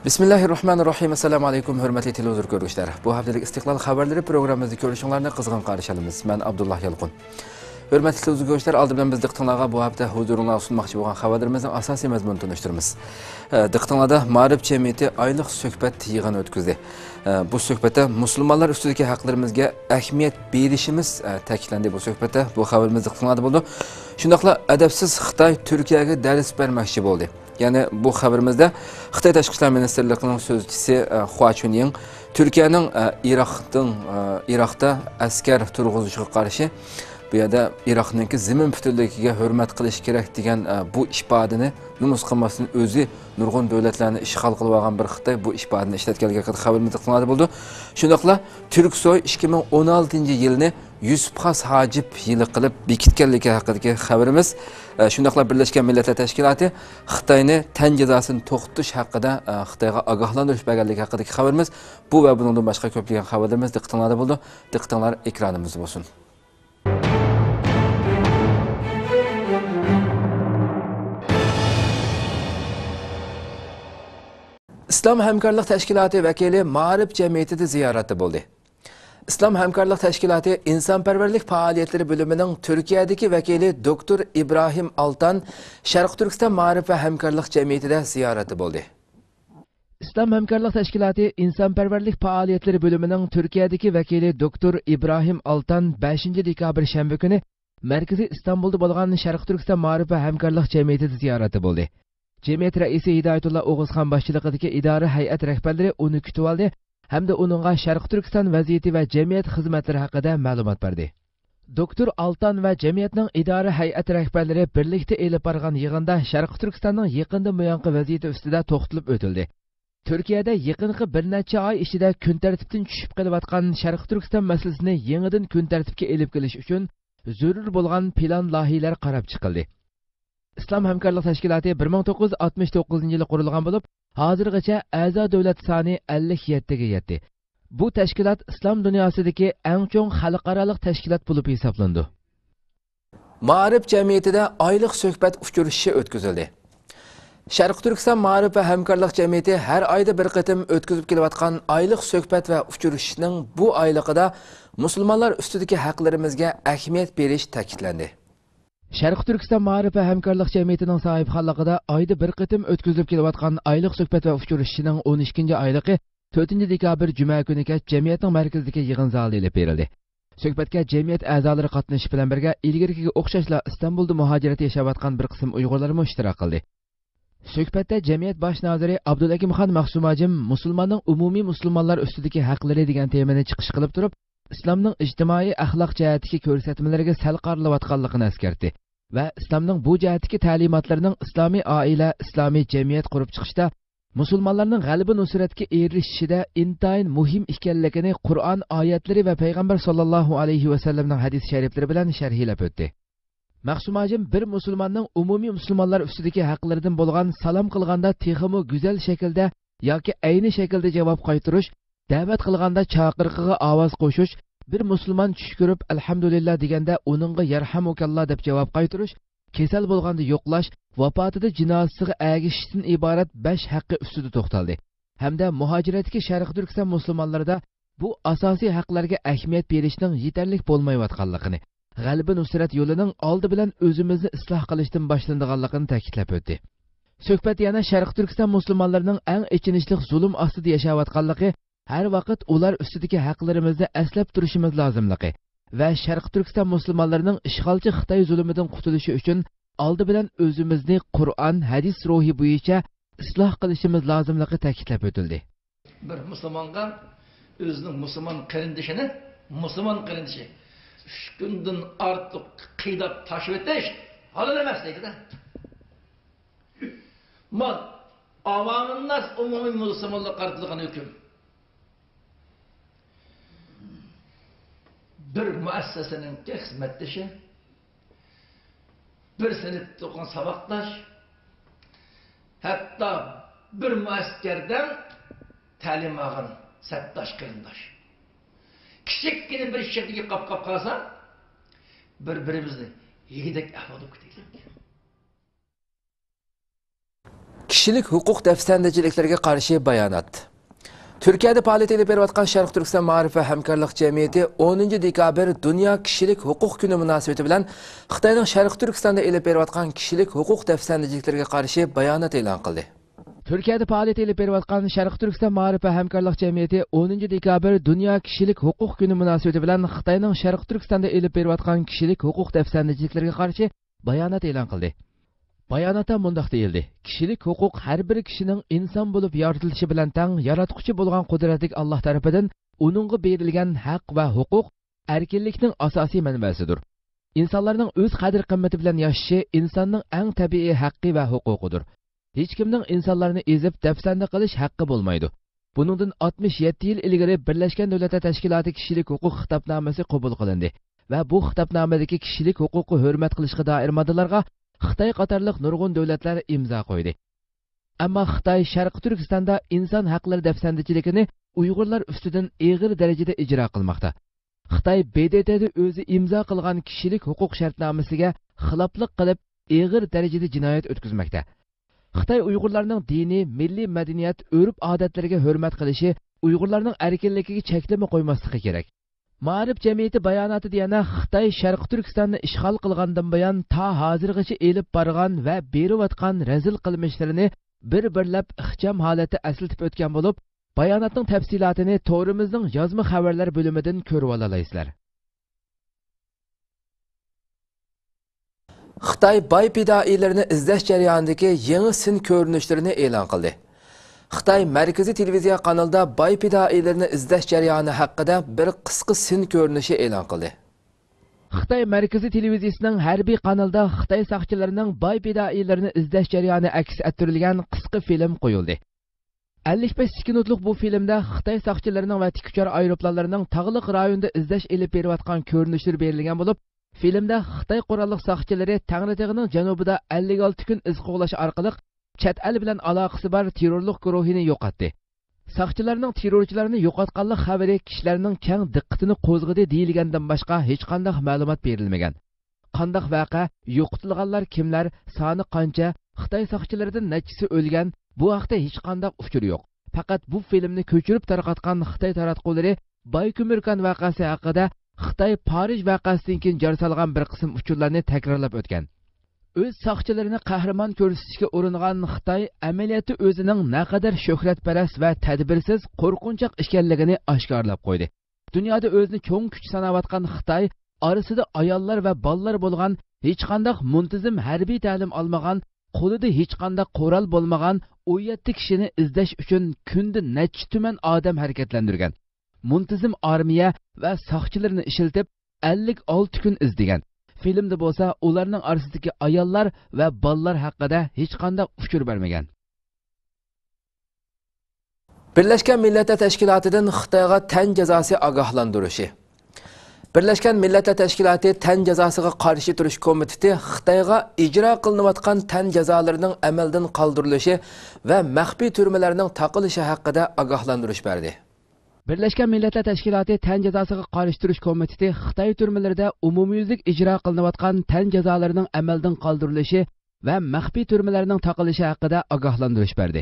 Bismillahirrahmanirrahim. Assalamu alaykum, hörmətli televizor görüşlər. Bu haftalik İstiqlal xəbərləri proqramımızda görüşünlərni qızğın qarşılayırıq. Mən Abdullah Yalqın. Hörmətli televizor görüşlər, aldıbdan biz diqqətinizə bu hafta huzuruna sunmaqçı bolğan xəbərlərimizin əsas məzmununu tanışdırırıq. Diqqətinizdə Maarif cəmiyyəti aylıq söhbət yığını ötküzdü. Bu söhbətdə müsəlmanlar üstündəki haqqlarımızga əhəmiyyət verişimiz təkidləndi bu söhbətdə. Bu xəbərimiz diqqətinizdə oldu. Şundaqla ədəbsiz Xitay Türkiyəyə dərs verməkçi oldu. Yani bu haberimizde Xitay Təşqi İşlər Ministerliğinin sözcüsü Hua Chunying Türkiye'nin Irak'ta asker turğuzuşuna karşı bu yerda Irak'nınki zemin bütünlüğüne hürmet qilish kerak degan bu ifadəni numus qilmasının özü nurg'un davlatlarni ishg'ol qilib olgan bir Xitoy bu ifadəni ishlatganligi haqida xabarimiz qiladi bo'ldi. Shundaqla Turksoy 2016-yilni Yusuf Xas Hacib yili qilib bekitganligi haqidagi xabarimiz. Shundaqla Birlashgan Millatlar Tashkiloti Xitoyni tan jazosini to'xtatish haqida Xitoyga ogohlantirish berganligi haqidagi xabarimiz. Bu va bundan boshqa ko'plagan xabarlarimiz diqqatingizda bo'ldi. Diqqatinglar ekranimizda bo'lsin. İslam Həmkarlıq Təşkilatı vəkili Maarif cəmiyyəti ziyaretdə oldu. İslam Həmkarlıq Təşkilatı İnsanpərvərlik Fəaliyyətləri bölümünün Türkiyədəki vəkili Doktor İbrahim Altan Şərq Türkistan Maarif və Həmkarlıq cəmiyyətində ziyaretdə oldu. İslam Həmkarlıq Təşkilatı İnsanpərvərlik Fəaliyyətləri bölümünün Türkiyədəki vəkili Doktor İbrahim Altan 5 dekabr şənbə günü Mərkəzi İstanbulda bolğan Şərq Türkistan Maarif və Həmkarlıq cəmiyyətində ziyaretdə oldu. Cemiyet reisi Hidayetullah Oğuzxan başçılığındakı idare heyət rəhbərləri onu kütüb aldı, hem de onunğa Şərq Türkistan vəziyyəti və cemiyet xidmətləri haqqında məlumat verdi. Doktor Altan və cemiyetinin idare heyət rəhbərləri birlikdə elib barğan yığında Şərq Türkistanның yaqında müyanqı vəziyyəti üstüdə toxtulub ötüldü. Türkiyədə yaqınqı bir neçə ay içində kun tərtibdən düşüb qılıbatqan Şərq Türkistan məsələsini yenidən kun tərtibə elib kelish üçün zörür bolğan plan layihələr qarab çıxıldı. İslam Həmkarlıq Təşkilatı 1969 yılı qurilgan bo'lib, hozirgacha a'zo davlat soni 57 ga yetdi. Bu tashkilot islom dunyosidagi eng chong xalqaro tashkilot bo'lib hisoblandi. Maarif jamiyatida oylik suhbat uchrashuvi o'tkazildi. Sharq Turkiston Maarif va Hamkorlik jamiyati har oyda bir qatim o'tkazib kelayotgan oylik suhbat va uchrashuvning bu oyligida musulmonlar ustidagi haqlarimizga ahamiyat berish ta'kidlandi. Şərq Türkistan Maarif və Həmkarlıq Cəmiyyətinin sahibxanlığında ayda bir qitim ötküzülüb kelayotgan aylıq söhbət və uçuruşçının 12-ci aylığı 4 dekabr cümə günü cəmiyyətin mərkəzindəki yığın zalında elib verildi. Söhbətə cəmiyyət əzaları qatnashib bilan birgə ilgirkiga o'xshashla İstanbulda muhacirət yaşayotgan bir qism Uyg'urlar ishtirok qildi. Söhbətdə cəmiyyət baş naziri Abdulakimxon Maqsumajim musulmonning umumiy musulmonlar ustidagi haqlari degan temani chiqish qilib turib, İslamның ijtimoiy axloq jihatdagi ko'rsatmalariga sal qarilayotganligini eskartdi va İslamның bu jihatdagi ta'limotlarining islomiy oila, islomiy jamiyat qurib chiqishda musulmonlarning g'alaba nusratga erishishida intayin muhim ekanligini Qur'on oyatlari va payg'ambar sollallohu alayhi va sallamning hadis shariflari bilan sharhlab o'tdi. Maqsumajim bir musulmonning umumiy musulmonlar ustidagi haqlaridan bo'lgan salom qilganda texmi go'zal shaklda yoki ayni shaklda javob qaytarish, da'vat qilganda chaqiriqiga ovoz qo'shish, bir musulmon tush ko'rib alhamdulillah deganda uningga yarhamukalloh deb javob qaytarish, kasal bo'lganda yo'qlash, vafotida jinozasiga agishishdan iborat 5 haqqi ustida to'xtaldi. Hamda muhojiratga Sharq Turkiston musulmonlarida bu asosiy haqlarga ahamiyat berishning yetarli bo'lmayotganligini, g'alaba nusrat yo'lining oldi bilan o'zimizni isloh qilishdan boshlanadiganligini ta'kidlab o'tdi. Suhbat yana Sharq Turkiston musulmonlarining eng ichinishli zulm ostida yashayotganligi, har vaqt ular ustidagi haqlarimizni aslab turishimiz lozimligi va Sharq Turkiston musulmonlarining ishg'olchi Xitoy zulmidan qutulishi uchun oldi bilan o'zimizni Qur'on, hadis ruhi bo'yicha isloh qilishimiz lozimligi ta'kidlab o'tildi. Bir musulmonga o'zining musulmon qarindishi 3 kundan ortiq qiydab tashib o'tish halol emas deydi-da. Mal avanın nas umumiy musulmonlar qartilgan hukm. Bir müessesenin hizmetçisi, bir sınıfta okuyan sabaktaş, hatta bir müeskerden talim ağın septaş kıyındaş. Kiçikkine bir şekilde kap kalsa, birbirimizni yegidek ahvalı küteylik. Kişilik hukuk defsendeciliklerine karşı bayanat. Türkiye'de faaliyet edip beriyotgan Şarkı Türkistan Ma'rif ve Hamkarlık Cemiyeti 10. dekabr Dünya Kişilik Hukuk Günü münasebeti bilen Xitayning Şarkı Türkistan'da edip beriyotgan kişilik hukuk defsendeciliklerine karşı bayanat e'lon qildi. Türkiye'de faaliyet edip beriyotgan Şarkı Türkistan Ma'rif ve Hamkarlık Cemiyeti 10. dekabr Dünya Kişilik Hukuk Günü münasebeti bilen Xitayning Şarkı Türkistan'da edip beriyotgan kişilik hukuk defsendeciliklerine karşı bayanat e'lon qildi. Bayanata mundaq deyildi. Kişilik hukuk her bir kişinin insan bulup yaratılışı bilen tang, yaratquchi bo'lgan qudratlik Allah tarafından onunğa berilgan haq ve hukuk erkinlikning asosiy manbasidir. İnsanlarning o'z qadr-qimmati bilan yashashi insonning eng tabiiy haqqi ve huquqidir. Hech kimning insonlarni ezib dafsanda qilish haqqi bo'lmaydi. Buningdan 67 yil ilgari Birlashgan Davlatlar Tashkiloti kishilik huquq xitobnomasi qabul qilindi va bu xitobnomadagi kishilik huquqi hurmat qilishga doir moddalarga Xitoy qatorliq nurg'un davlatlar imzo qo'ydi. Ammo Xitoy Sharqi Turkistonda inson haqlari dafsandichiligini Uyg'urlar ustidan og'ir darajada ijro qilmoqda. Xitoy BDTda o'zi imzo qilgan kishilik huquq shartnomasiga xiloflik qilib, og'ir darajada jinoyat o'tkazmoqda. Xitoy Uyg'urlarning diniy, milliy madaniyat, urf-odatlariga hurmat qilishi, Uyg'urlarning erkinligiga cheklama qo'ymasligi kerak. Ma'rif jamiyati bayonoti deganda Xitoy Sharqi Turkistonni ishg'ol qilgandan buyon ta hozirgacha elib borgan va berayotgan razil qilmishlarini bir-birlab ixcham holatda eslatib o'tgan bo'lib, bayonotning tafsilotini to'rimizning yozma xabarlar bo'limidan ko'rib olasizlar. Xitoy boy fidoilarini izlash jarayonidagi yangi sin ko'rinishlarini e'lon qildi. Xitoy Markaziy televiziya kanalida boy fidoilarini izlash jarayoni haqida bir qisqa sin ko'rinishi e'lon qildi. Xitoy Markaziy televiziyasining harbiy kanalida Xitoy soqchilarining boy fidoilarini izlash jarayoni aks ettirilgan qisqa film qo'yildi. 55 sekundlik bu filmda Xitoy soqchilarining va tikuchar aeroplanlarining tog'liq rayonda izlash elib berayotgan ko'rinishlar berilgan bo'lib, filmda Xitoy qurolli soqchilari Tangritog'ning janubida 56 kun iz qo'g'lash orqali chet el bilan aloqasi bor terrorlik guruhini yo'qotdi. Soqchilarning terrorchilarni yo'qotganlik xabari kishilarning keng diqqatini qo'zg'adi deyilgandan boshqa hech qanday ma'lumot berilmagan. Qanday voqea, yo'qotilganlar kimlar, soni qancha, Xitoy soqchilaridan nechisi o'lgan, bu haqda hech qanday uchur yo'q. Faqat bu filmni ko'chirib tarqatgan Xitoy taratqullari Baykumirkan voqeasi haqida Xitoy Parij voqeasidan keyin jar solgan bir qism uchurlarni takrorlab o'tgan. Öz soqchilarini qahramon ko'rsatishga uringan Xitoy amaliyoti o'zining naqadar shuhratparast va tadbirsiz, qo'rqinchoq ekanligini oshkorlab qo'ydi. Dunyoda o'zini cho'ng kuch sanayotgan Xitoy orasida ayollar va bolalar bo'lgan, hech qanday muntazam harbiy ta'lim olmagan, qo'lida hech qanday qurol bo'lmagan 17 kishini izlash uchun kunda necha tuman odam harakatlantirgan. Muntazam armiya va soqchilarni ishlatib 56 kun izlagan. Filmda bo'lsa, ularning orasidagi ayollar va bolalar haqida hech qanday uchur bermagan. Birlashgan Millatlar Tashkilotidan Xitoyga tan jazosi ogohlantirishi. Birlashgan Millatlar Tashkiloti tan jazosiga qarshi turish komiteti Xitoyga ijro qilinayotgan tan jazolarining amaldan qoldirilishi va maxfiy turmalarning taqilishi haqida ogohlantirish berdi. Birlashgan Millatlar Tashkiloti tan jazosiga qarshi turish komiteti Xitoy turmalarida umumyuzlik ijro qilinayotgan tan jazolarining amaldan qoldirilishi va maxfiy turmalarning taqilishi haqida ogohlantirish berdi.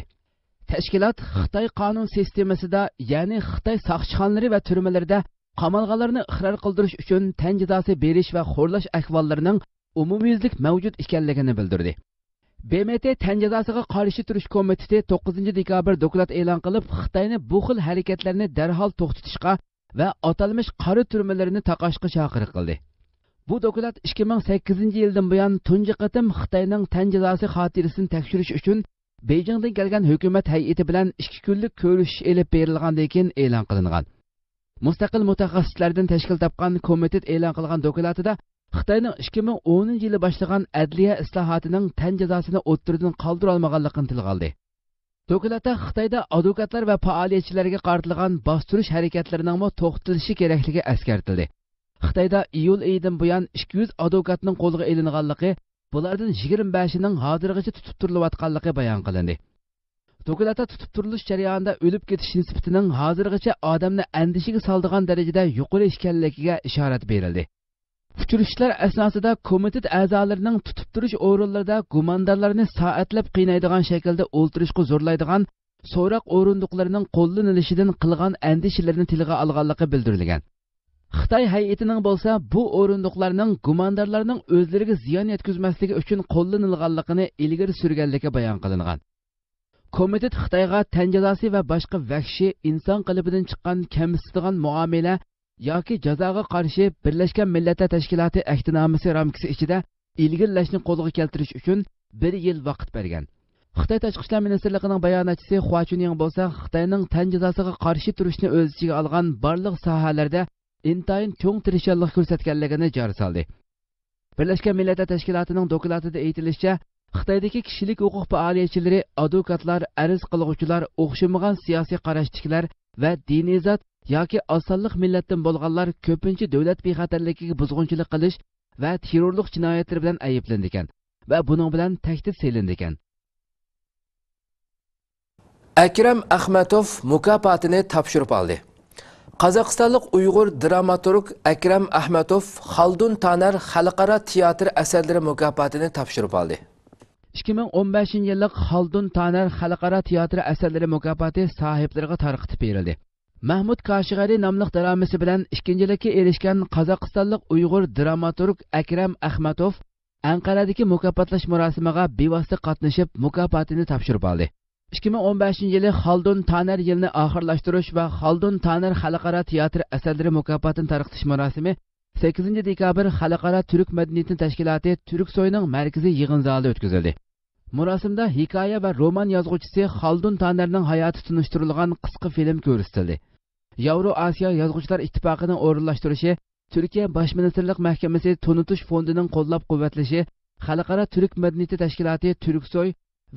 Tashkilot Xitoy qonun sistemasida, ya'ni Xitoy soqchixonalari va turmalarida qamalganlarni iqror qildirish uchun tan jazosi berish va xo'rlash ahvollarining umumyuzlik mavjud ekanligini bildirdi. BMT tan jazosiga qarshi turish komiteti 9 dekabr doklad e'lon qilib, Xitoyni bu xil harakatlarni darhol to'xtatishga va atalmish qora turmalarni taqashga chaqiriq qildi. Bu doklad 2008-yildan buyon tunji qatim Xitoyning tan jazosi xotirasini tekshirish uchun Beijingdan kelgan hukumat hay'ati bilan 2 kunlik ko'rishish elib berilgandan keyin e'lon qilingan. Mustaqil mutaxassislardan tashkil topgan komitet e'lon qilgan dokladida Xitoyning 2010-yili boshlagan adliya islohotining tan jazosini o'ttirdan qoldira olmaganligini tilga oldi. Dokladda Xitoyda advokatlar va faoliyatchilarga qartilgan bostirish harakatlarining to'xtatilishi kerakligi eskartildi. Xitoyda iyul oyidan buyon 200 advokatning qo'lga ilinganligi, bulardan 25ning hozirgacha tutib turilayotganligi bayon qilindi. Dokladda tutib turilish jarayonida o'lib ketish nisbatining hozirgacha odamni andishiga soldigan darajada yuqori ekanligiga ishorat berildi. Uçurishlar asnosida komitet a'zolarining tutib turish o'rinlarida gumondorlarni soatlab qiynaydigan shaklda o'ltirishga zo'rlaydigan so'roq o'rindiqlarining qo'llanilishidan qilgan andishlarini tilga olganligi bildirilgan. Xitoy hay'atining bo'lsa bu o'rindiqlarning gumondorlarning o'zlariga ziyon yetkazmasligi uchun qo'llanilganligini ilgari surganligi bayon qilingan. Komitet Xitoyga tan jazosi va boshqa vahshiy inson qalbidan chiqqan kamsitadigan muomala yoki jazoga qarshi Birlashgan Millatlar Tashkiloti ahdnomasi ramkasi ichida ilgirlashni qo'lga keltirish uchun 1 yil vaqt bergan. Xitoy Tashqi ishlar ministrligining bayonotchisi Hua Chunying bo'lsa, Xitoyning tan jazosiga qarshi turishni o'z ichiga olgan barliq sohalarda intayin cho'ng tirishchilik ko'rsatganligini joriy soldi. Birlashgan Millatlar Tashkilotining dokladida aytilishicha, Xitoydagi kishilik huquq faoliyatchilari, advokatlar, arz qiluvchilar, o'xshamagan siyosiy qarashchilar va diniy zot yoki osonliq millatdan bo'lganlar ko'pincha davlat bexatarligiga buzg'unchilik qilish va terrorlik jinoyatlari bilan ayblandi ekan va buning bilan tahdid selindi ekan. Akram Ahmatov mukofotini topshirib oldi. Qozog'istonlik Uyg'ur dramaturg Akram Ahmatov Xaldun Taner xalqaro teatr asarlari mukofotini topshirib oldi. 2015-yillik Xaldun Taner xalqaro teatr asarlari mukofoti sohiblariga tarqatib berildi. Mahmud Kashig'ari nomli dramasi bilan ikkinchilikka erishgan Qozog'istonlik Uyg'ur dramaturg Akram Ahmatov Anqaradagi mukofotlash murosimiga bevosita qatnashib mukofotini topshirib oldi. 2015-yili Xaldun Taner yilini oxirlashtirish va Xaldun Taner xalqaro teatr asarlari mukofotini tarqatish murosimi 8 dekabr Xalqaro Turk madaniyati tashkiloti Turksoyning markaziy yig'in zalida o'tkazildi. Murosimda hikoya va roman yozuvchisi Xaldun Tanerning hayoti tunishtirilgan qisqa film ko'rsatildi. Yevro Osiyo Yozuvchilar ittifoqining o'rinlashtirishi, Turkiya Bosh ministrlik mahkamasi Tunutish fondining qo'llab-quvvatlashi, Xalqaro Turk madaniyati tashkiloti Turksoy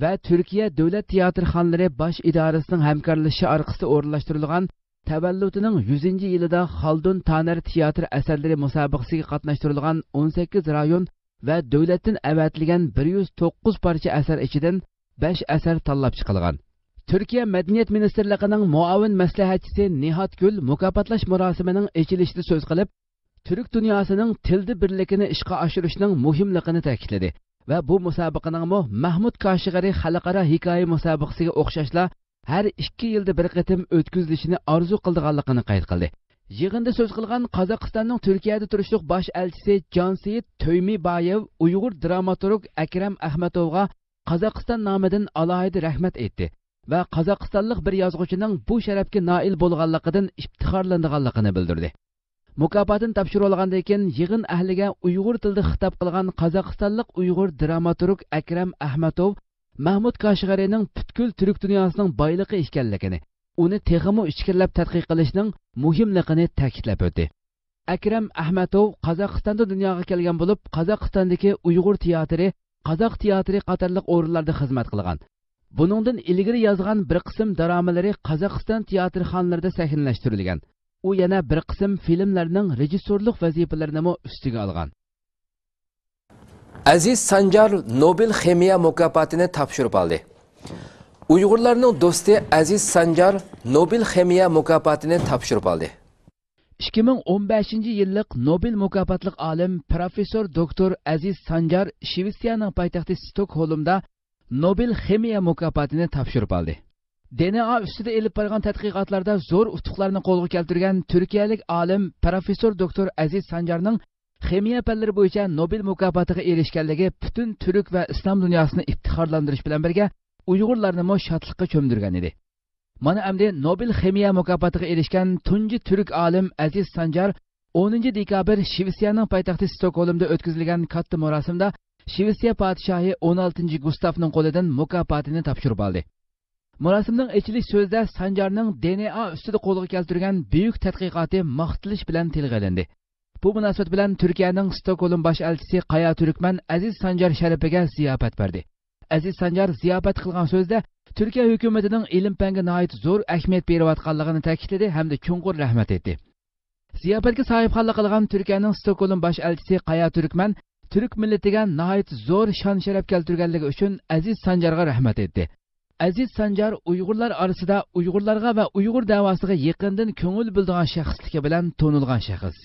va Turkiya Davlat teatrxonalari bosh idorasining hamkorlashishi orqasida o'rinlashtirilgan tavalludining 100-yilida Xaldun Taner teatr asarlari musobaqasiga qatnashtirilgan 18 rayon va davlatdan avatilgan 109 parcha asar ichidan 5 asar tanlab chiqilgan. Turkiya Madaniyat ministrligining muavin maslahatchisi Nihat Gul mukofotlash murosimining ochilishida so'z qilib, Turk dunyosining tilda birligini ishga oshirishning muhimligini ta'kidladi va bu musobaqaning Mahmud Kashig'ari xalqaro hikoya musobaqasiga o'xshashla har 2 yilda bir qatim o'tkazilishini orzu qilganligini qayd qildi. Yig'inda so'z qilgan Qozog'istonning Turkiyada turishliq bosh elchisi Jansiyit To'ymibayev Uyg'ur dramaturg Akram Ahmatovga Qozog'iston nomidan alohida rahmat aytdi va qozog'istonlik bir yozuvchining bu sharafga noil bo'lganligidan iftixorlanganligini bildirdi. Mukofotni topshirib olgandan keyin yig'in ahliga Uyg'ur tilida xitob qilgan qozog'istonlik Uyg'ur dramaturg Akram Ahmatov Mahmud Kashig'arining butkul turk dunyosining boyligi ekanligini, uni texmo ichkirlab tadqiq qilishning muhimligini ta'kidlab o'tdi. Akram Ahmatov Qozog'istonda dunyoga kelgan bo'lib, Qozog'istondagi Uyg'ur teatri, Qozoq teatri qatorliq o'rinlarda xizmat qilgan. Buningdan ilgari yozgan bir qism dramalari Qozog'iston teatrxonalarida sahnalashtirilgan. U yana bir qism filmlarning rejissyorlik vazifalarini ustiga olgan. Aziz Sanjar Nobel ximiya mukofotini topshirib oldi. Uyg'urlarning do'sti Aziz Sanjar Nobel ximiya mukofotini topshirib oldi. 2015-yillik Nobel mukofotlik olim professor doktor Aziz Sanjar Shvetsiyaning poytaxti Stokholmda Nobel ximiya mukofotini topshirib oldi. DNA ustida elib borgan tadqiqotlarda zo'r utuqlarni qo'lga keltirgan turkiyalik olim professor doktor Aziz Sanjarning ximiya fanlari bo'yicha Nobel mukofotiga erishganligi butun turk va islom dunyosini iftixorlantirish bilan birga Uyg'urlarni shodlikqa cho'mdirgan edi. Mana endi Nobel ximiya mukofotiga erishgan tunji turk olim Aziz Sanjar 10 dekabr Shvetsiyaning poytaxti Stokholmda o'tkazilgan katta marosimda Shvetsiya podshohi 16 Gustavning qo'lidan mukofotini topshirib oldi. Marosimning ochilish so'zida Sanjarning DNA ustida qo'lga keltirgan buyuk tadqiqoti maqtilish bilan tilga olindi. Bu munosabat bilan Turkiyaning Stokholm bosh elchisi Qaya Turkman Aziz Sanjar sharafiga ziyofat berdi. Aziz Sanjar ziyofat qilgan so'zda Turkiya hukumatining ilm-fanga nihoyat zo'r ahamiyat berayotganligini ta'kidladi hamda chuqur rahmat etdi. Ziyofatga sohibxonlik qilgan Turkiyaning Stokholm bosh elchisi Qaya Turkman Turk millatiga nihoyat zo'r shon-sharaf keltirganligi uchun Aziz Sanjarga rahmat etdi. Aziz Sanjar Uyg'urlar orasida Uyg'urlarga va Uyg'ur davosiga yaqindan ko'ngil bildigan shaxsligi bilan tanilgan shaxs.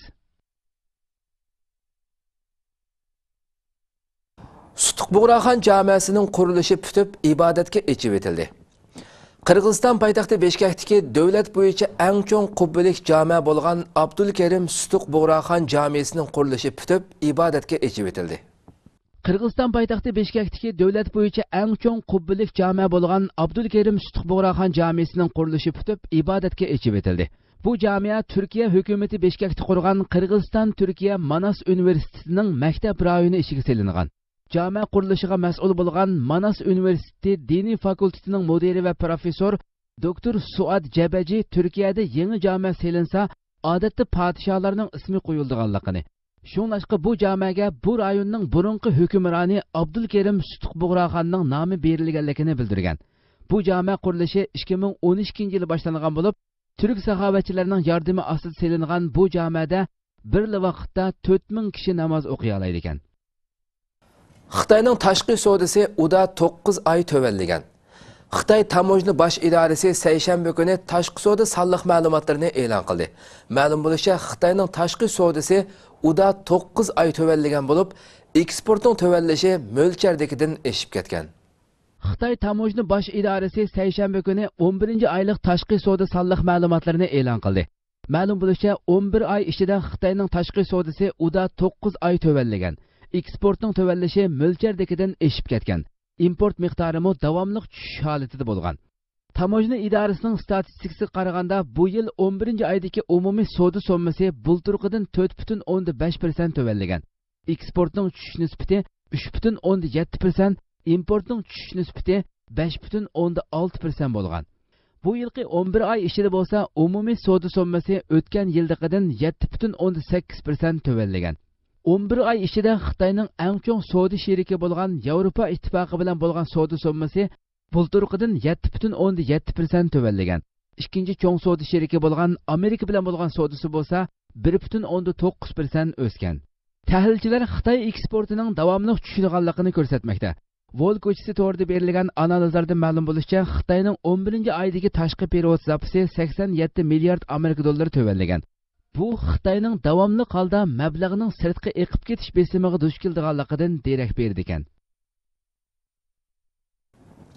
Sutuqbuğraxan Camiasının qurilishi pütüp ibadatga echib etildi. Qirg'iziston poytaxti Beshkekdagi davlat bo'yicha eng cho'ng qubbilik jami bo'lgan Abdulkerim Sutuqbuğraxan Jamiyasining qurilishi pütüp ibadatga echib etildi. Qirg'iziston poytaxti Beshkekdagi davlat bo'yicha eng cho'ng qubbilik jami bo'lgan Abdulkerim Sutuqbuğraxan Jamiyasining qurilishi pütüp ibadatga echib etildi. Bu jamiya Turkiya hukumati Beshkekda qurgan Qirg'iziston Turkiya Manas universitetining maktab rayoni ishiga selingan. Jami qurilishiga mas'ul bo'lgan Manas universiteti diniy fakultetining mudiri va professor doktor Suad Jabaji Turkiyada yangi jami selinsa, odatda podsholarning ismi qo'yilganligini, shunlashqa bu jamiga bu rayonning burunqi hukmroni Abdulkerim Sutuqbuğraxanning nomi berilganligini bildirgan. Bu jami qurilishi 2012-yili boshlangan bo'lib, Türk saxovatchilarining yordami ostida selingan bu jamida bir vaqtda 4000 kishi namoz o'qiy oladi ekan. Xitoyning tashqi savdosi uda 9 oy tövelligan. Xitoy Tamojna bosh idorasi seshanba kuni tashqi savdo sonliq ma'lumotlarini e'lon qildi. Ma'lum bo'lishicha, Xitoyning tashqi savdosi uda 9 oy tövelligan bo'lib, eksportning tövellishi mo'lchardagidan eshib ketgan. Xitoy Tamojna bosh idorasi seshanba kuni 11-oylik tashqi savdo sonliq ma'lumotlarini e'lon qildi. Ma'lum bo'lishicha, 11 oy ichida Xitoyning tashqi savdosi uda 9 oy tövelligan. Eksportning tövellishi mo'lchardagidan eshib ketgan. Import miqdorimi davomli tushish holatida bo'lgan. Tamojna idorasining statistikasiga qaraganda, bu yil 11-oydagi umumiy savdo summasi bulturqidan 4,5% tövelligan. Eksportning tushish nisbati 3,7%, importning tushish nisbati 5,6% bo'lgan. Bu yilgi 11 oy ichida bo'lsa, umumiy savdo summasi o'tgan yildagidan 7,8% tövelligan. 11 oy ichida Xitoyning eng cho'ng savdo sheriki bo'lgan Yevropa ittifoqi bilan bo'lgan savdo summasi bulturqidan 7,7% tövelligan. Ikkinchi cho'ng savdo sheriki bo'lgan Amerika bilan bo'lgan savdosi bo'lsa 1,9% o'sgan. Tahlilchilar Xitoy eksportining davomli tushirganligini ko'rsatmoqda. Vol ko'chasi to'g'rida berilgan analizlardan ma'lum bo'lishicha, Xitoyning 11-oydagi tashqi perevod zapisi 87 milliard Amerika dollari tövelligan. Bu Xitoyning davomli holda mablag'ining sirtqa eqib ketish besimiga duch kelganligidan derak berdi ekan.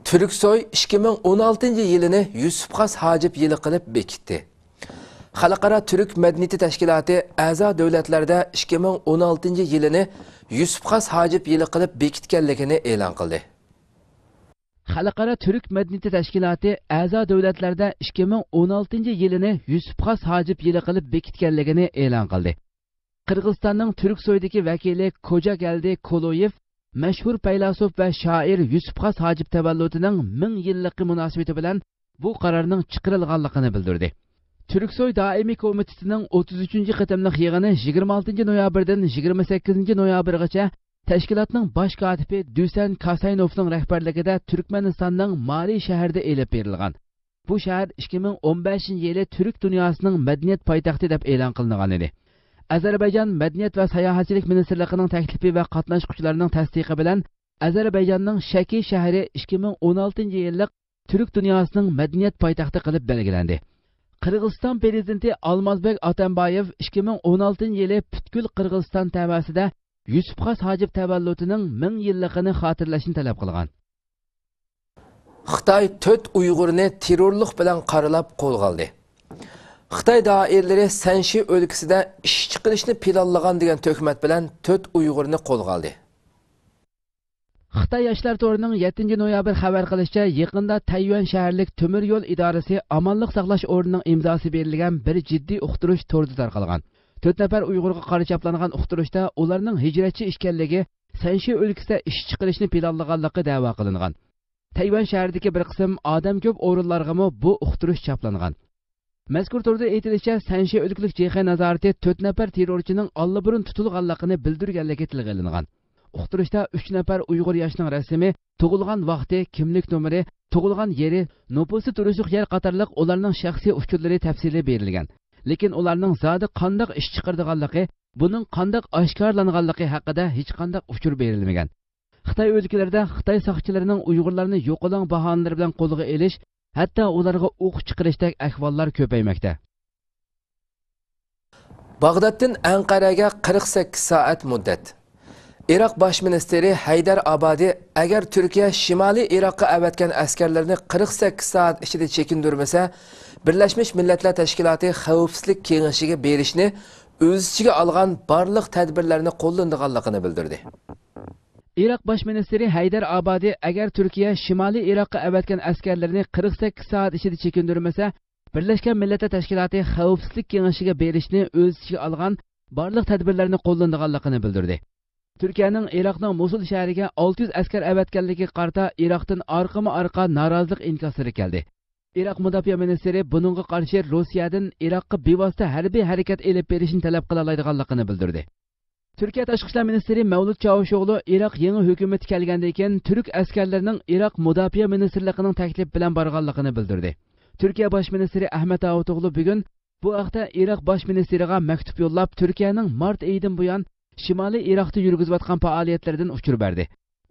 Turksoy 2016-yilini Yusuf Xas Hajib yili qilib bekitdi. Xalqaro Turk madaniyati tashkiloti a'zo davlatlarda 2016-yilini Yusuf Xas Hajib yili qilib bekitganligini e'lon qildi. Xalqaro Turk madaniyati tashkiloti a'zo davlatlarda 2016-yilini Yusuf Xas Hajib yili qilib bekitganligini e'lon qildi. Qirg'izistonning Turksoydagi vakili Kojageldi Koloyev mashhur faylasuf va shoir Yusuf Xas Hajib tavalludining 1000 yillik munosabati bilan bu qarorning chiqarilganligini bildirdi. Turksoy doimiy komitetining 33-qatimliq yig'ini 26-noyabrdan 28-noyabrgacha tashkilotning bosh kotibi Dusan Kasaynovning rahbarligida Turkmanistonning Mali shahrida elib berilgan. Bu shahar 2015-yili Turk dunyosining madaniyat poytaxti deb e'lon qilingan edi. Ozarbayjon Madaniyat va sayohatchilik ministrligining taklifi va qatnashuvchilarining tasdiqi bilan Ozarbayjonning Shaki shahri 2016-yillik Turk dunyosining madaniyat poytaxti qilib belgilandi. Qirg'iziston prezidenti Almazbek Atambayev 2016-yili Butkul Qirg'iziston tamasida Yusuf Xas Hajib tavalludining 1000 yilligini xotirlashni talab qilgan. Xitoy 4 Uyg'urni terrorlik bilan qaralab qo'lga oldi. Xitoy doiralari Sanshi o'lkasida ish chiqarishni planlagan degan tuhmat bilan 4 Uyg'urni qo'lga oldi. Xitoy yoshlar to'rining 7-noyabr xabar qilishicha, yaqinda Tayvan shaharlik temir yo'l idorasi amonlik saqlash o'rnining imzosi berilgan bir jiddiy uqtirish to'rida tarqalgan. 4 nafar Uyg'urga qarshi chaplangan uqtirishda ularning hijratchi ekanligi, Sanshi o'lkasida ish chiqarishni planlaganligi da'vo qilingan. Tayvan shahridagi bir qism odam ko'p o'rinlarga bu uqtirish chaplangan. Mazkur turda aytilishicha, Sanshi o'lkalik JX nazorati 4 nafar terrorchining allaburun tutilganligini bildirganligi tilga olingan. Uqtirishda 3 nafar Uyg'ur yoshining rasmi, tug'ilgan vaqti, kimlik nomeri, tug'ilgan yeri, nupusi turishliq yer qatorliq ularning shaxsiy uchurlari tafsili berilgan. Lekin ularning zodi qandoq ish chiqardiganligi, buning qandoq oshkorlanganligi haqida hech qanday uchur berilmagan. Xitoy o'lkalarida Xitoy soqchilarining Uyg'urlarni yo'qoling bahonalari bilan qo'lga elish, hatto ularga o'q chiqarishdek ahvollar ko'paymoqda. Bag'doddan Anqaraga 48 soat muddat. Iroq bosh ministri Haydar Abadi agar Turkiya Shimoliy Iroqqa avatgan askarlarni 48 soat ichida chekindirmasa, Birlashmiş Millatlar Tashkiloti Xavfsizlik Kengashiga berishni o'z ichiga olgan barliq tadbirlarni qo'llanganligini bildirdi. Iroq bosh ministri Haydar Abadi agar Turkiya Shimoliy Iroqqa avatgan askarlarni 48 soat ichida chekindirmasa, Birlashgan Millatlar Tashkiloti Xavfsizlik Kengashiga berishni o'z ichiga olgan barliq tadbirlarni qo'llanganligini bildirdi. Türkiye'nin Irak'ın Musul şehriga 600 askar avatganligi qarta Irak'tan arqama-arqa norozilik inkosları geldi. Irak Mudofaa ministri bununga qarshi Rossiyadan Irakqa bevosita harbiy harakat elib berishni talab qila oladiganligini bildirdi. Türkiye Tashqi ishlar ministri Mavlud Çavuşoğlu Irak yangi hukumat kelgandan keyin Türk askarlarining Irak Mudofaa ministrligining taklif bilan borganligini bildirdi. Türkiye bosh ministri Ahmet Davutoğlu bugun bu haqda Irak bosh ministriga maktub yo'llab Türkiye'nin mart oyidan buyon Shimoliy Iroqda yurgizayotgan faoliyatlardan uchur berdi.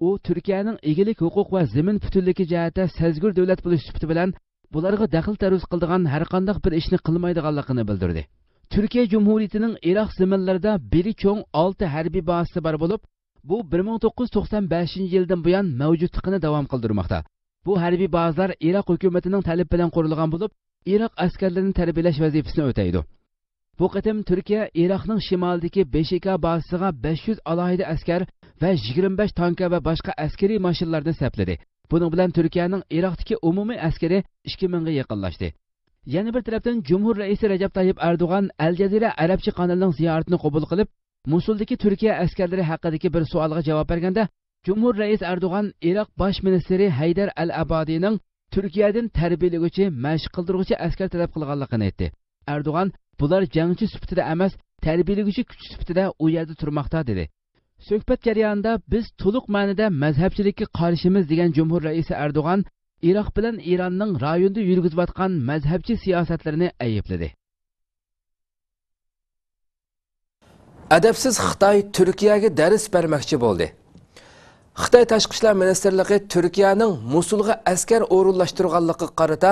U Turkiyaning egilik huquq va zamin butunligi jihatda sezgur davlat bo'lish sifati bilan bularga daxl taruz qildigan har qanday bir ishni qilmaydiganligini bildirdi. Turkiya Cumhuriyetining Iroq zaminlarida biri cho'ng 6 harbiy bazasi bor bo'lib, bu 1995-yildan buyon mavjudligini davom qildirmoqda. Bu harbiy bazalar Iroq hukumatining talab bilan qurilgan bo'lib, Iroq askarlarini tarbiyalash vazifasini o'taydi. Bu qatim Türkiye, Irak'ın şimaldaki 5K bazasına 500 alayida asker ve 25 tanka ve başka askeri maşinlarını sepledi. Bunun bilan Türkiye'nin Irak'taki umumi askeri 2000'e yakınlaştı. Yeni bir taraftan Cumhur Reisi Recep Tayyip Erdoğan Al Jazeera Arapça kanalının ziyaretini kabul kılıp, Musul'daki Türkiye askerleri hakkındaki bir sualga cevap vergende, Cumhur Reis Erdoğan Irak Baş Ministeri Haydar Al-Abadi'nin Türkiye'den terbiyeleyici, meşq qildırgıcı asker talep qilganligini aytdi. Erdoğan bular jangchi sifatida emas, tarbiyalaguchi kuch sifatida u yerda turmoqda dedi. Suhbat jarayonida biz to'liq ma'noda mazhabchilikka qarshimiz degan Cumhur Raisi Erdo'g'an Iroq bilan Eronning rayonda yurgizayotgan mazhabchi siyosatlarini aybladi. Adabsiz Xitoy Turkiyaga dars bermoqchi bo'ldi. Xitoy Tashqi ishlar ministrligi Turkiyaning Musulga askar o'rinlashtirganligiga qarata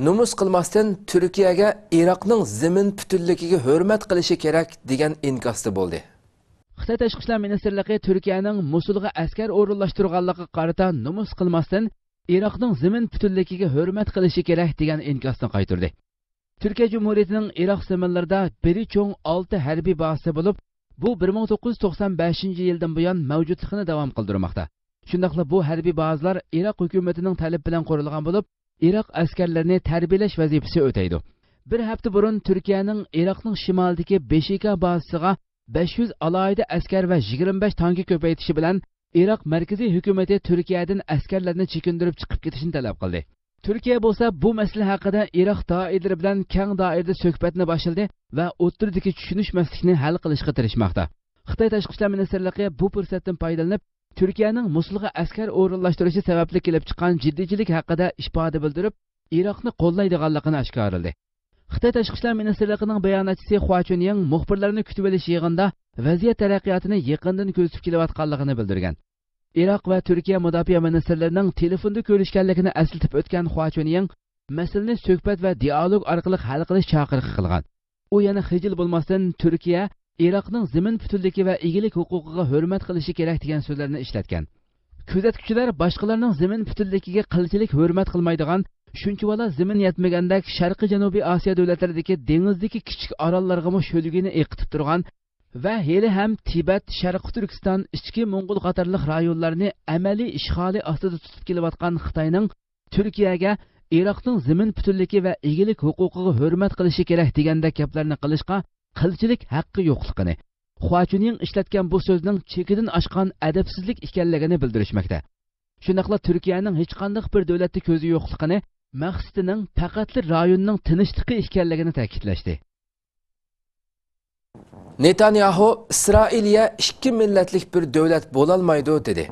numus qilmasdan Turkiyaga Iroqning zamin butunligiga hurmat qilishi kerak degan inkosda bo'ldi. Xitoy Tashqi ishlar ministrligi Turkiyaning Musulga askar o'rinlashtirganligiga qarata numus qilmasdan Iroqning zamin butunligiga hurmat qilishi kerak degan inkosni qaytardi. Turkiya Cumhuriyetining Iroq zaminlarida biri cho'ng 6 harbiy bazasi bo'lib, bu 1995-yildan buyon mavjudligini davom qildirmoqda. Shundaqla bu harbiy bazalar Iroq hukumatining talab bilan qurilgan bo'lib, Iroq askarlarini tarbiyalash vazifasi o'taydi. Bir hafta burun Turkiyaning Iroqning shimolidagi 5K bazasiga 500 alayida askar va 25 tanki ko'paytirishi bilan Iroq markaziy hukumati Turkiyadan askarlarni chekindirib chiqib ketishini talab qildi. Turkiya bo'lsa bu masala haqida Iroq doiralari bilan keng doirada suhbatni boshladi va o'rtadagi tushunishmaslikni hal qilishga tirishmoqda. Xitoy Tashqi ishlar ministrligi bu fursatdan foydalanib, Turkiyaning Musulga askar o'rinlashtirishi sababli kelib chiqqan jiddiychilik haqida ifoda bildirib, Iroqni qo'llaydiganligini oshkorladi. Xitoy Tashqi ishlar ministrligining bayonotchisi Hua Chunying muxbirlarni kutib olish yig'inida vaziyat taraqqiyotini yaqindan kuzatib kelayotganligini bildirgan. Iroq va Turkiya mudofaa ministrlarining telefonda ko'rishganligini eslatib o'tgan Hua Chunying masalani suhbat va dialog orqali hal qilish chaqiriq qilgan. U yana xijil bo'lmasdan Turkiya Iroqning zamin butunligi va egilik huquqiga hurmat qilishi kerak degan so'zlarni ishlatgan. Kuzatuvchilar boshqalarning zamin butunligiga qilchilik hurmat qilmaydigan, shunchavala zamin yetmagandek Sharqiy Janubiy Osiyo davlatlaridagi dengizdagi kichik orollarga sho'ligini eqitib turgan va hali ham Tibet, Sharqiy Turkiston, ichki Mo'ng'ul qatorliq rayonlarni amaliy ishg'oli ostida tutib kelayotgan Xitoyning Turkiyaga Iroqning zamin butunligi va egilik huquqiga hurmat qilishi kerak degandek gaplarni qilishga qilchilik haqqi yo'qligini, Hua Chunying ishlatgan bu so'zning chekidan oshgan adabsizlik ekanligini bildirishmoqda. Shundaqla Turkiyaning hech qanday bir davlatda ko'zi yo'qligini, maqsadining faqatli rayonning tinchligi ekanligini ta'kidlashdi. Netanyahu Isroilga ikki millatlik bir davlat bo'lolmaydi dedi.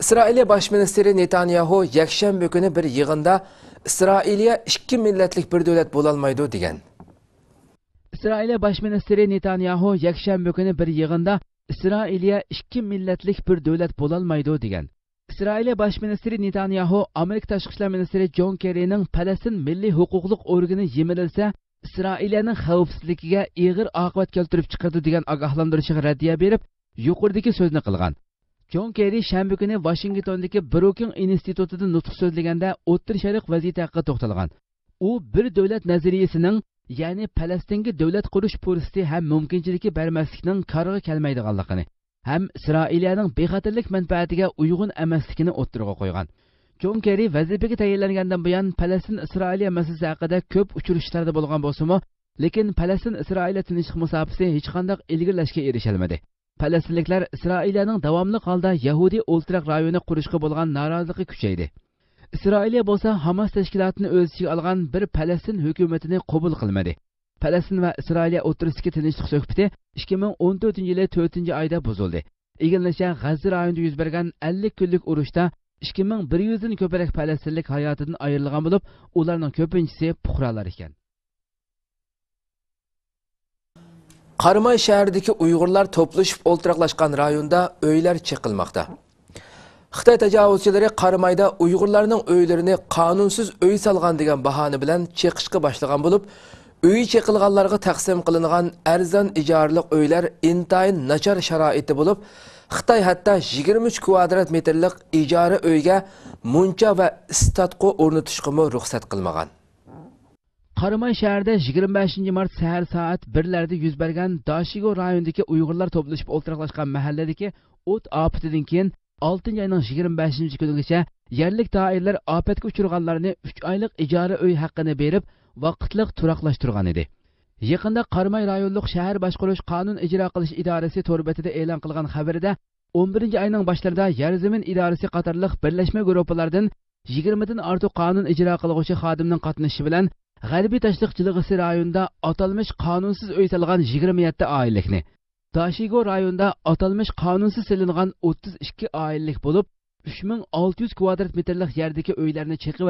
Isroiliya bosh ministri Netanyahu yakshanba kuni bir yig'inda Isroilga ikki millatlik bir davlat bo'lolmaydi degan. Isroiliya bosh ministri Netanyahu yakshanba kuni bir yig'inda Isroilga ikki millatlik bir davlat bo'lolmaydi degan. Isroiliya bosh ministri Netanyahu Amerika tashqi ishlar ministri John Kerryning Falastin milliy huquqliq organi yemirilsa, Isroiliyaning xavfsizligiga og'ir oqibat keltirib chiqardi degan ogohlantirishga raddiya berib, yuqoridagi so'zni qilgan. John Kerry shanba kuni Washingtondagi Brookings institutida nutq so'zlaganda O'rta Sharq vaziyati haqida to'xtalgan. U bir davlat nazariyasining, ya'ni Falastinga davlat qurish fursati ham mumkinchiligi bermaslikning qarorga kelmaydiganligini, ham Isroiliyaning bexatarlik manfaatiga uyg'un emasligini o'ttirg'a qo'ygan. John Kerry vazifaga tayinlangandan buyon Falastin-Isroiliya masalasi haqida ko'p uchrashuvlarda bo'lgan bo'lsa-mu, lekin Falastin-Isroiliya tinchlik musofasi hech qanday ilgirlashga erishalmadi. Falastinliklar Isroiliyaning davomli holda Yahudiy o'ltiraq rayoni qurishga bo'lgan noroziligi kuchaydi. Isroiliya bo'lsa Hamas tashkilotini o'z ichiga olgan bir Falastin hukumatini qabul qilmadi. Falastin va Isroiliya o'rtasidagi tinchlik suhbati 2014-yili 4-oyda buzildi. Egallasha G'azza rayonida yuz bergan 50 kunlik urushda 2100 dan ko'proq falastinlik hayotidan ayrilgan bo'lib, ularning ko'pinchisi fuqarolar ekan. Qarimay shahridagi Uyg'urlar to'plashib o'ltiraqlashgan rayonda uylar chiqilmoqda. Xitoy tajovuzchilari Qarimayda Uyg'urlarning uylarini qonunsiz uy solgan degan bahona bilan chiqishga boshlagan bo'lib, uy chiqilganlarga taqsim qilingan arzon ijoralik uylar intayin nachar sharoitda bo'lib, Xitoy hatto 23 kvadrat metrlik ijara uyga muncha va istatqo o'rnatishga ruxsat qilmagan. Qarimay shahrida 25 mart sahar soat 1larda yuz bergan Dashigo rayonidagi Uyg'urlar to'plashib o'ltiraqlashgan mahalladagi o't ofatidan keyin 6-oyning 25-kunigacha yerlik doirlar ofatga uchraganlarni 3 oylik ijara uy haqqini berib, vaqtliq turaqlashtirgan edi. Yaqinda Qarimay rayonlik shahar boshqarish qonun ijro qilish idorasi to'rbetida e'lon qilgan xabarida 11-oyning boshlarida Yer zamin idorasi qatorliq birlashma guruhlardan 20 dan ortiq qonun ijro qiluvchi xodimning qatnashishi bilan G'arbiy Tashliq Jilg'isi rayonida atalmish qonunsiz uy salgan 27 oilalikni, Dashigo rayonida atalmish qonunsiz silingan 32 oilalik bo'lib, 3600 kvadrat metrlik yerdagi uylarni chiqib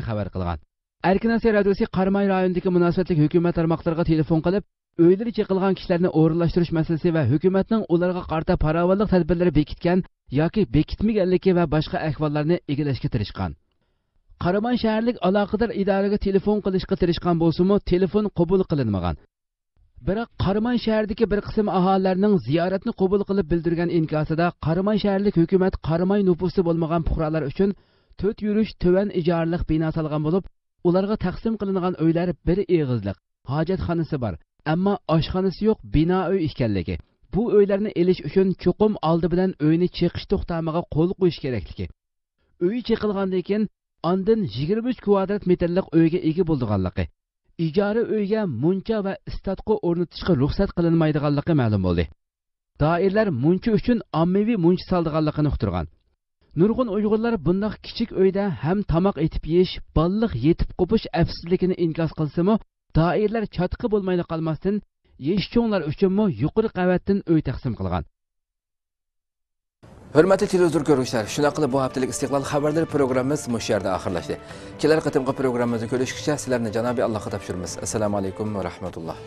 xabar qilgan. Erkinasiya radiosi Qarimay rayonidagi munosabatli hukumat tarmoqlariga telefon qilib, uylar chiqilgan kishilarni o'rinlashtirish masalasi va hukumatning ularga qarta farovonlik tadbirlari bekitgan yoki bekitmaganligi va boshqa ahvollarni egallashga tirishgan. Qarimay shaharlik aloqador idoraga telefon qilishga tirishgan bo'lsa-mu, telefon qabul qilinmagan. Biroq Qarimay shahridagi bir qism aholilarning ziyoratni qabul qilib bildirgan inkosida Qarimay shaharlik hukumat Qarimay nufusi bo'lmagan fuqarolar uchun 4 yurish to'van ijoralik bino solgan bo'lib, ularga taqsim qilingan uylar bir eg'izlik, hojatxonasi bor, ammo oshxonasi yo'q bino uy ekanligi. Bu uylarni elish uchun cho'qim oldi bilan uyni chiqish to'xtamiga qo'l qo'yish kerakligi. Uy chiqilgandan keyin ondan 23 kvadrat metrlik uyga ega bo'lganligi, ijara uyga muncha va istatqo o'rnatishga ruxsat qilinmaydiganligi ma'lum bo'ldi. Doirlar muncha uchun ommaviy muncha soldiganligini uqtirgan. Nurg'un Uyg'urlar bundoq kichik uyda ham tomoq etib yeyish, balliq yetib qo'pish afsusligini inkos qilsa-mu, doirlar chatqi bo'lmayli qolmasdan yeshcho'nglar uchunmi yuqori qavatdan uy taqsim qilgan. Hurmatli televizor ko'ruvchilar, shuna qilib bu haftalik Istiqlol xabarlari programmamiz mush yerda oxirlashdi. Kelar qatimqi programmamizni ko'rishguncha sizlarni Janobi Allohga topshiramiz. Assalomu alaykum va rahmatulloh.